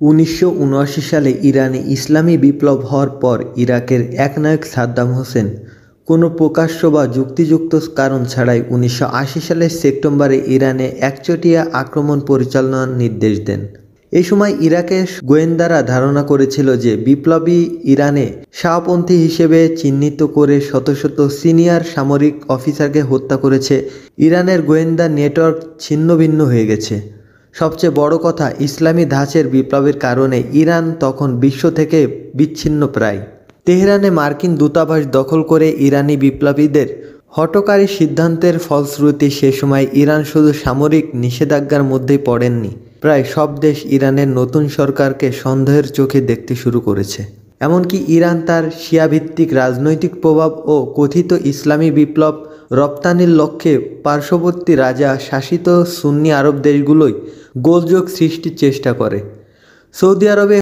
1979 সালে ইরানে ইসলামী বিপ্লব হওয়ার পর ইরাকের একনায়ক সাদ্দাম হোসেন কোনো প্রকাশ্য বা যুক্তিযুক্ত কারণ ছাড়াই 1980 সালের সেপ্টেম্বরে ইরানে একচেটিয়া আক্রমণ পরিচালনার নির্দেশ দেন। এই সময় ইরাকের গোয়েন্দারা ধারণা করেছিল যে বিপ্লবী ইরানে শাহপন্থী হিসেবে চিহ্নিত করে শত শত সিনিয়র সামরিক অফিসারকে হত্যা করেছে। ইরানের গোয়েন্দা নেটওয়ার্ক ছিন্নভিন্ন হয়ে গেছে। সবচেয়ে বড় কথা, ইসলামী ধাঁচের বিপ্লবের কারণে ইরান তখন বিশ্ব থেকে বিচ্ছিন্ন প্রায়। তেহরানে মার্কিন দূতাবাস দখল করে ইরানি বিপ্লবীদের হঠকারী সিদ্ধান্তের ফলশ্রুতি সে সময় ইরান শুধু সামরিক নিষেধাজ্ঞার মধ্যেই পড়েননি, প্রায় সব দেশ ইরানের নতুন সরকারকে সন্দেহের চোখে দেখতে শুরু করেছে। এমনকি ইরান তার শিয়াভিত্তিক রাজনৈতিক প্রভাব ও কথিত ইসলামী বিপ্লব রপ্তানির লক্ষ্যে পার্শ্ববর্তী রাজা শাসিত সুন্নি আরব দেশগুলোয় গোলযোগ সৃষ্টির চেষ্টা করে। সৌদি আরবে